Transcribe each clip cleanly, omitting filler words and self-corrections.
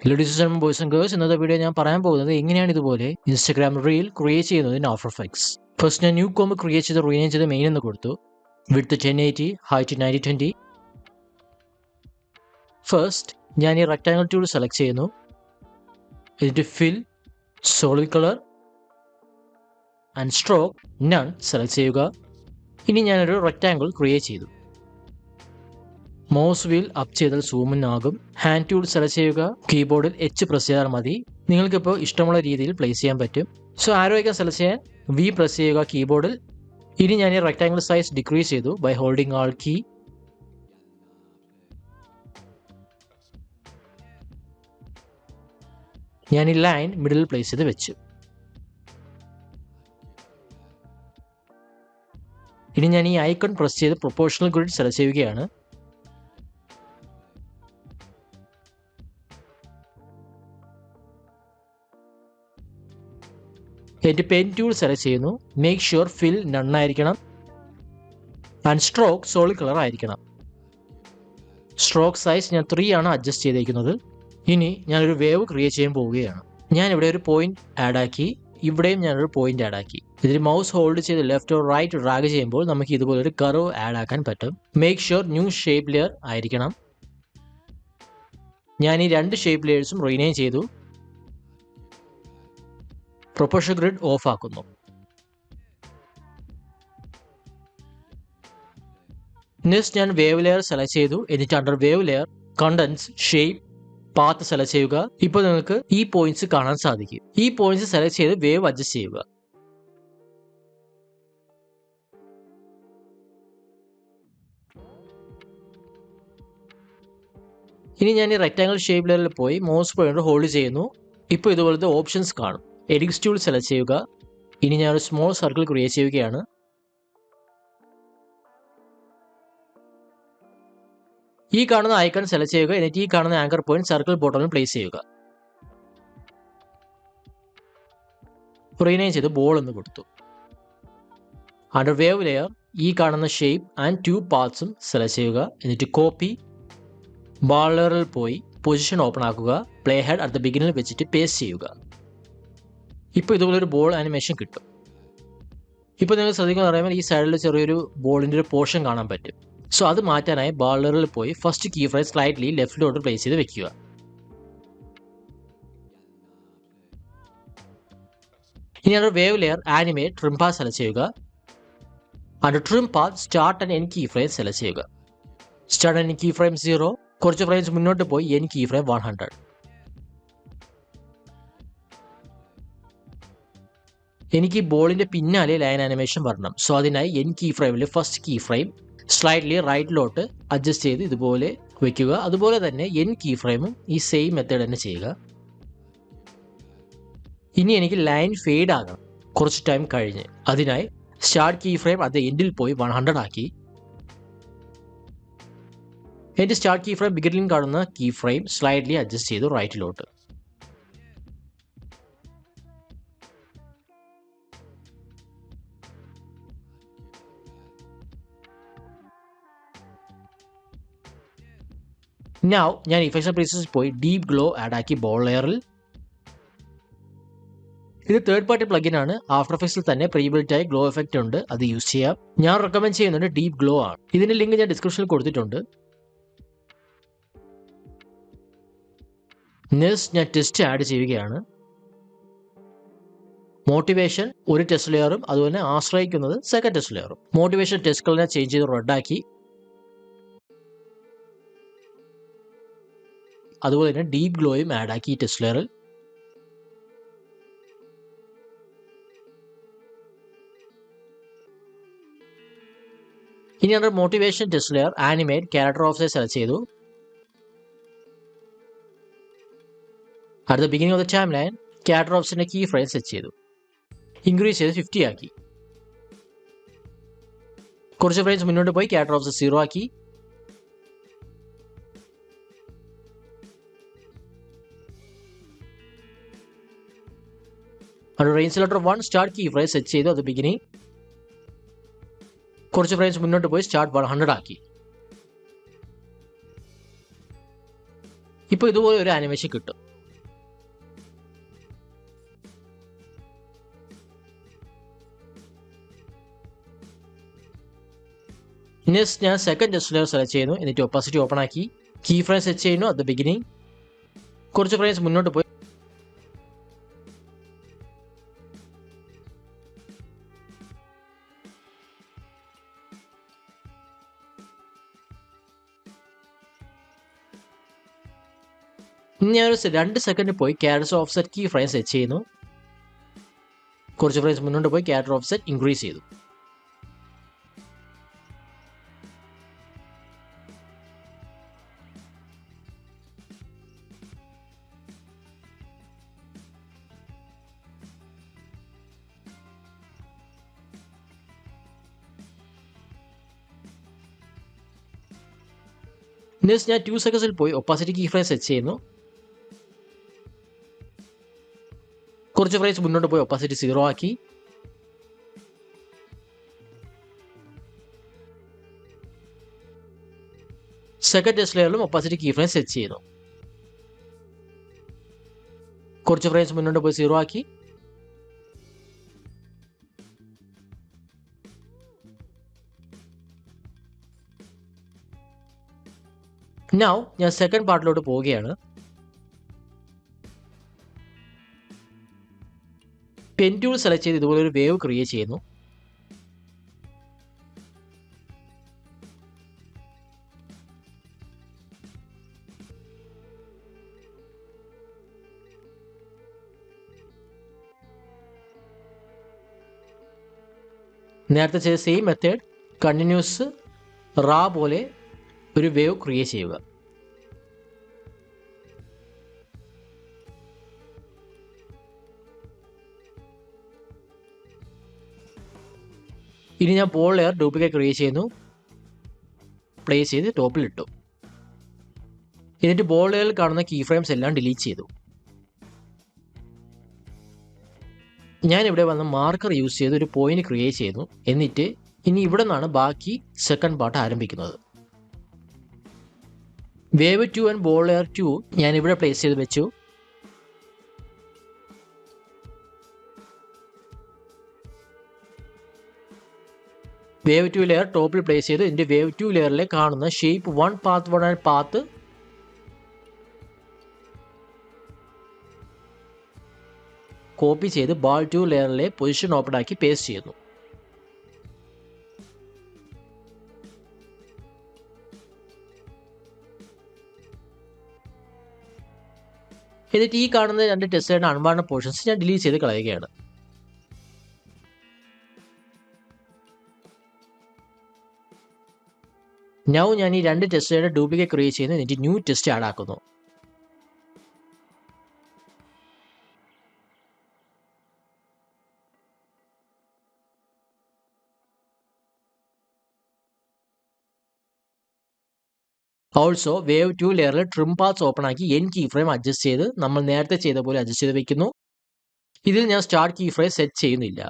Ladies and boys and girls, ഇന്നത്തെ video ഞാൻ പറയാൻ പോകുന്നത് എങ്ങനെയാണ് ഇതുപോലെ ഇൻസ്റ്റാഗ്രാം റീൽ ക്രിയേറ്റ് ചെയ്യുന്നത് ഇൻ ആഫ്റ്റർ എഫക്ട്സ്. ഫസ്റ്റ് ഞാൻ ന്യൂ കോംബ് ക്രിയേറ്റ് ചെയ്ത് റീനെയിം ചെയ്ത് മെയിൻ എന്ന് കൊടുത്തു. Width 1080, height 9020. ഫസ്റ്റ് ഞാൻ ഈ റെക്ടാങ്കിൾ ടൂൾ സെലക്ട് ചെയ്യുന്നു. എന്നിട്ട് fill, solid colour and stroke none select ചെയ്യുക. ഇനി ഞാനൊരു റെക്ടാങ്കിൾ ക്രിയേറ്റ് ചെയ്തു. മൗസ് വീൽ അപ്പ് ചെയ്താൽ സൂം ഇൻ ആകും. ഹാൻഡ് ടൂൾ സെലക്ട് ചെയ്യുക. കീബോർഡിൽ എച്ച് പ്രസ് ചെയ്താൽ മതി. നിങ്ങൾക്കിപ്പോൾ ഇഷ്ടമുള്ള രീതിയിൽ പ്ലേസ് ചെയ്യാൻ പറ്റും. സോ ആരോ ഐക്കൺ സെലക്ട് ചെയ്യാൻ വി പ്രസ് ചെയ്യുക കീബോർഡിൽ. ഇനി ഞാൻ ഈ റെക്ടാങ്കിൾ സൈസ് ഡിക്രീസ് ചെയ്തു ബൈ ഹോൾഡിംഗ് ആൾ കീ. ഞാൻ ഈ ലൈൻ മിഡിൽ പ്ലേസ് ചെയ്ത് വെച്ചു. ഇനി ഞാൻ ഈ ഐക്കൺ പ്രസ് ചെയ്ത് പ്രൊപ്പോർഷണൽ ഗ്രിഡ് സെലക്ട് ചെയ്യുകയാണ്. എന്നിട്ട് പെൻ ടൂൾ സെലക്ട് ചെയ്യുന്നു. മേക്ക് ഷുവർ ഫിൽ നണ്ണായിരിക്കണം ആൻഡ് സ്ട്രോക്ക് സോളിഡ് കളർ ആയിരിക്കണം. സ്ട്രോക്ക് സൈസ് ഞാൻ 3 ആണ് അഡ്ജസ്റ്റ് ചെയ്തേക്കുന്നത്. ഇനി ഞാനൊരു വേവ് ക്രിയേറ്റ് ചെയ്യാൻ പോവുകയാണ്. ഞാൻ ഇവിടെ ഒരു പോയിന്റ് ആഡ് ആക്കി. ഇവിടെയും ഞാനൊരു പോയിന്റ് ആഡ് ആക്കി. ഇതിൽ മൗസ് ഹോൾഡ് ചെയ്ത് ലെഫ്റ്റ് ഓർ റൈറ്റ് ഡ്രാഗ് ചെയ്യുമ്പോൾ നമുക്ക് ഇതുപോലെ ഒരു കർവ് ആഡ് ആക്കാൻ പറ്റും. Make sure new shape layer ആയിരിക്കണം. ഞാൻ ഈ 2 ഷേപ്പ് ലെയേഴ്സും റീനെയിം ചെയ്തു. പ്രൊപ്പോർഷൻ ഗ്രിഡ് ഓഫ് ആക്കുന്നു. നെക്സ്റ്റ് ഞാൻ വേവ് ലെയർ സെലക്ട് ചെയ്തു. എന്നിട്ട് under wave layer contents, shape, path select ചെയ്യുക. ഇപ്പോൾ നിങ്ങൾക്ക് ഈ പോയിന്റ്സ് കാണാൻ സാധിക്കും. ഈ പോയിന്റ്സ് സെലക്ട് ചെയ്ത് വേവ് അഡ്ജസ്റ്റ് ചെയ്യുക. ഇനി ഞാൻ ഈ റെക്ടാങ്കിൾ ഷേപ്പ് ലെയറിൽ പോയി മൗസ് പോയിന്റർ ഹോൾഡ് ചെയ്യുന്നു. ഇപ്പോൾ ഇതുപോലത്തെ ഓപ്ഷൻസ് കാണും. എഡിറ്റ് ടൂൾ സെലക്ട് ചെയ്യുക. ഇനി ഞാൻ ഒരു സ്മോൾ സർക്കിൾ ക്രിയേറ്റ് ചെയ്യുകയാണ്. ഈ കാണുന്ന ഐക്കൺ സെലക്ട് ചെയ്യുക. എന്നിട്ട് ഈ കാണുന്ന ആങ്കർ പോയിന്റ് സർക്കിൾ ബോട്ടമിൽ പ്ലേസ് ചെയ്യുക. റീനെയിം ചെയ്ത് ബോൾ എന്ന് കൊടുത്തു. അണ്ടർ വേവ് ലെയർ ഈ കാണുന്ന ഷേപ്പ് ആൻഡ് 2 പാർട്സും സെലക്ട് ചെയ്യുക. എന്നിട്ട് കോപ്പി, ബാൾ ലെയറിൽ പോയി പൊസിഷൻ ഓപ്പൺ ആക്കുക. പ്ലേ ഹെഡ് അറ്റ് ദ ബിഗിനിൽ വെച്ചിട്ട് പേസ്റ്റ് ചെയ്യുക. ഇപ്പോൾ ഇതുപോലെ ഒരു ബോൾ ആനിമേഷൻ കിട്ടും. ഇപ്പോൾ നിങ്ങൾ ശ്രദ്ധിക്കുന്ന പറയുമ്പോൾ ഈ സൈഡിൽ ചെറിയൊരു ബോളിൻ്റെ ഒരു പോർഷൻ കാണാൻ പറ്റും. സോ അത് മാറ്റാനായി ബാൾ ലെയറിൽ പോയി ഫസ്റ്റ് കീ ഫ്രെയിം സ്ലൈറ്റ്ലി ലെഫ്റ്റിലോട്ട് പ്ലേസ് ചെയ്ത് വെക്കുക. ഇനി ഒരു wave layer animate trim path select ചെയ്യുക. Under trim path start and end key frame select ചെയ്യുക. Start and end key frame 0. കുറച്ച് ഫ്രെയിംസ് മുന്നോട്ട് പോയി എൻ കീ ഫ്രെയിം 100. എനിക്ക് ബോളിന്റെ പിന്നാലെ ലൈൻ ആനിമേഷൻ വരണം. സോ അതിനായി എൻ കീ ഫ്രെയിമിൽ ഫസ്റ്റ് കീ ഫ്രെയിം സ്ലൈറ്റ്ലി റൈറ്റിലോട്ട് അഡ്ജസ്റ്റ് ചെയ്ത് ഇതുപോലെ വയ്ക്കുക. അതുപോലെ തന്നെ എൻ കീ ഫ്രെയിമും ഈ സെയിം മെത്തേഡ് തന്നെ ചെയ്യുക. ഇനി എനിക്ക് ലൈൻ ഫെയ്ഡ് ആകണം കുറച്ച് ടൈം കഴിഞ്ഞ്. അതിനായി സ്റ്റാർട്ട് കീ ഫ്രെയിം അത് എൻഡിൽ പോയി 100 ആക്കി. എന്നിട്ട് സ്റ്റാർട്ട് കീ ഫ്രെയിം ബിഗിനിൽ കാണുന്ന കീ ഫ്രെയിം സ്ലൈറ്റ്ലി അഡ്ജസ്റ്റ് ചെയ്തു റൈറ്റിലോട്ട്. Now ഞാൻ ഇഫക്ട്സ് ആൻഡ് പ്രീസെറ്റ്സിൽ പോയി ഡീപ് ഗ്ലോ ആഡ് ആക്കി ബോൾ ലെയറിൽ. ഇത് തേർഡ് പാർട്ടി പ്ലഗിൻ ആണ്. ആഫ്റ്റർ എഫക്ട്സിൽ തന്നെ പ്രീബിൽറ്റ് ആയി ഗ്ലോ എഫക്റ്റ് ഉണ്ട്, അത് യൂസ് ചെയ്യാം. ഞാൻ റെക്കമെൻഡ് ചെയ്യുന്നുണ്ട് ഡീപ് ഗ്ലോ ആണ്. ഇതിന്റെ ലിങ്ക് ഞാൻ ഡിസ്ക്രിപ്ഷനിൽ കൊടുത്തിട്ടുണ്ട്. നെക്സ്റ്റ് ഞാൻ ടെസ്റ്റ് ആഡ് ചെയ്യുകയാണ്. മോട്ടിവേഷൻ ഒരു ടെസ്റ്റ് ലെയറും അതുപോലെ ആശ്രയിക്കുന്നത് സെക്കൻഡ് ടെസ്റ്റ് ലെയറും. മോട്ടിവേഷൻ ടെസ്റ്റ് കളറിനെ ചേഞ്ച് ചെയ്ത് റെഡ് ആക്കി. അതുപോലെ തന്നെ ഡീപ് ഗ്ലോയും ആഡ് ആക്കി ഈ ടെസ്റ്റ് ലെയറിൽ. ഇനി under motivation test layer animate character offset select ചെയ്തു. At the beginning of the time line character ഓഫ്സെറ്റിന്റെ കീ ഫ്രെയിം സെറ്റ് ചെയ്തു. ഇൻക്രീസ് ചെയ്ത് 50 ആക്കി. കുറച്ച് ഫ്രെയിംസ് മുന്നോട്ട് പോയി ക്യാരക്ടർ ഓഫ്സെറ്റ് 0 ആക്കി. Under range selector 1 start key frame set ചെയ്തു. അത് ബിഗിനിങ്. കുറച്ച് ഫ്രെയിംസ് മുന്നോട്ട് പോയി സ്റ്റാർട്ട് 100 ആക്കി. ഇപ്പോൾ ഇതുപോലെ ഒരു ആനിമേഷൻ കിട്ടും. നെക്സ്റ്റ് ഞാൻ സെക്കൻഡ് ടെസ്റ്റ് ലെയർ സെലക്ട് ചെയ്യുന്നു. എന്നിട്ട് ഒപ്പാസിറ്റി ഓപ്പൺ ആക്കി കീ ഫ്രെയിം സെറ്റ് ചെയ്യുന്നു. അറ്റ് ദ ബിഗിനിങ് കുറച്ച് ഫ്രെയിംസ് മുന്നോട്ട് പോയി ഞാനൊരു 2 സെക്കൻഡ് പോയി character offset key frame set ചെയ്യുന്നു. കുറച്ച് ഫ്രെയിംസ് മുന്നോട്ട് പോയി ക്യാരക്ടർ ഓഫ്സെറ്റ് ഇൻക്രീസ് ചെയ്തു. നെക്സ്റ്റ് ഞാൻ 2 സെക്കൻഡ്സിൽ പോയി ഒപ്പാസിറ്റി കീ ഫ്രെയിം സെറ്റ് ചെയ്യുന്നു. കുറച്ച് ഫ്രെയിംസ് മുന്നോട്ട് പോയി ഒപ്പാസിറ്റി 0 ആക്കി. സെക്കൻഡ് ടെസ്റ്റ് ലെയറിലും ഒപ്പാസിറ്റി കീ ഫ്രെയിം സെറ്റ് ചെയ്യുന്നു. കുറച്ച് ഫ്രെയിംസ് മുന്നോട്ട് പോയി 0 ആക്കി. നൗ ഞാൻ സെക്കൻഡ് പാർട്ടിലോട്ട് പോവുകയാണ്. പെൻ ടൂൾ സെലക്ട് ചെയ്ത് ഇതുപോലെ ഒരു വേവ് ക്രിയേറ്റ് ചെയ്യുന്നു. നേരത്തെ ചെയ്ത സെയിം മെത്തേഡ് കണ്ടിന്യൂസ് റാ പോലെ ഒരു വേവ് ക്രിയേറ്റ് ചെയ്യുക. ഇനി ഞാൻ ബോൾ ലെയർ ഡ്യൂപ്ലിക്കേറ്റ് ക്രിയേറ്റ് ചെയ്യുന്നു. പ്ലേസ് ചെയ്ത് ടോപ്പിൽ ഇട്ടു. എന്നിട്ട് ബോൾ ലെയറിൽ കാണുന്ന കീ ഫ്രെയിംസ് എല്ലാം ഡിലീറ്റ് ചെയ്തു. ഞാനിവിടെ വന്ന് മാർക്കർ യൂസ് ചെയ്ത് ഒരു പോയിന്റ് ക്രിയേറ്റ് ചെയ്യുന്നു. എന്നിട്ട് ഇനി ഇവിടെ നിന്നാണ് ബാക്കി സെക്കൻഡ് പാർട്ട് ആരംഭിക്കുന്നത്. വേവ് 2 ആൻഡ് ബോൾ ലെയർ 2 ഞാൻ ഇവിടെ പ്ലേസ് ചെയ്ത് വെച്ചു. വേവ് 2 ലെയർ ടോപ്പിൽ പ്ലേസ് ചെയ്ത് ഇതിൻ്റെ വേവ് 2 ലെയറിലെ കാണുന്ന shape 1 path 1 and path copy ചെയ്ത് ബാൾ 2 ലെയറിലെ പൊസിഷൻ ഓപ്പൺ ആക്കി പേസ്റ്റ് ചെയ്യുന്നു. എന്നിട്ട് ഈ കാണുന്ന 2 ടെസ്റ്റുകളുടെ അൺവാണ്ടഡ് പോർഷൻസ് ഞാൻ ഡിലീറ്റ് ചെയ്ത് കളയുകയാണ്. നൗ ഞാൻ ഈ 2 ടെസ്റ്റുകളുടെ ഡ്യൂപ്ലിക്കേറ്റ് ക്രിയേറ്റ് ചെയ്യുന്നു. എന്നിട്ട് ന്യൂ ടെസ്റ്റ് ആഡ് ആക്കുന്നു. ഓൾസോ വേവ് 2 ലെയറിൽ ട്രിം പാത്സ് ഓപ്പൺ ആക്കി എൻ കീ ഫ്രെയിം അഡ്ജസ്റ്റ് ചെയ്ത് നമ്മൾ നേരത്തെ ചെയ്ത പോലെ അഡ്ജസ്റ്റ് ചെയ്ത് വെക്കുന്നു. ഇതിൽ ഞാൻ സ്റ്റാർട്ട് കീ ഫ്രെയിം സെറ്റ് ചെയ്യുന്നില്ല.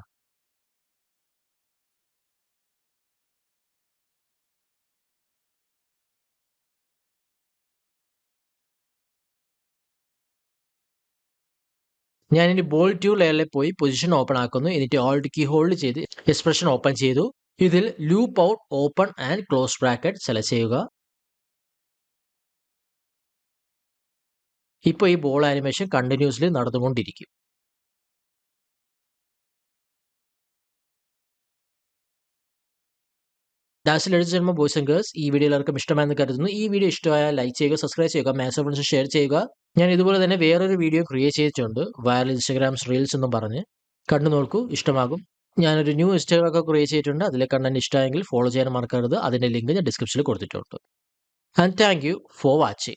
ഞാൻ ഇനി ബോൾ 2 ലെയറിൽ പോയി പൊസിഷൻ ഓപ്പൺ ആക്കുന്നു. എന്നിട്ട് ഓൾട്ട് കീ ഹോൾഡ് ചെയ്ത് എക്സ്പ്രഷൻ ഓപ്പൺ ചെയ്തു. ഇതിൽ loop out open and close bracket select ചെയ്യുക. ഇപ്പോൾ ഈ ബോൾ ആനിമേഷൻ കണ്ടിന്യൂസ്ലി നടന്നുകൊണ്ടിരിക്കും. ഡാസിൽ എഴുതി ജന്മ ബോയ്സ് ആൻഡ് ഗേൾസ്, ഈ വീഡിയോ എല്ലാവർക്കും ഇഷ്ടമായെന്ന് കരുതുന്നു. ഈ വീഡിയോ ഇഷ്ടമായാൽ ലൈക്ക് ചെയ്യുക, സബ്സ്ക്രൈബ് ചെയ്യുക, മാക്സിമം ഫ്രണ്ട്സ് ഷെയർ ചെയ്യുക. ഞാൻ ഇതുപോലെ തന്നെ വേറൊരു വീഡിയോ ക്രിയേറ്റ് ചെയ്തിട്ടുണ്ട്, വൈറൽ ഇൻസ്റ്റാഗ്രാംസ് റീൽസ് എന്നും പറഞ്ഞ്. കണ്ടു നോക്കൂ, ഇഷ്ടമാകും. ഞാനൊരു ന്യൂ ഇൻസ്റ്റാഗ്രാം ഒക്കെ ക്രിയേറ്റ് ചെയ്തിട്ടുണ്ട്. അതിലെ കണ്ടന്റ് ഇഷ്ടമായെങ്കിൽ ഫോളോ ചെയ്യാൻ മറക്കരുത്. അതിൻ്റെ ലിങ്ക് ഞാൻ ഡിസ്ക്രിപ്ഷനിൽ കൊടുത്തിട്ടുണ്ട്. And thank you for watching.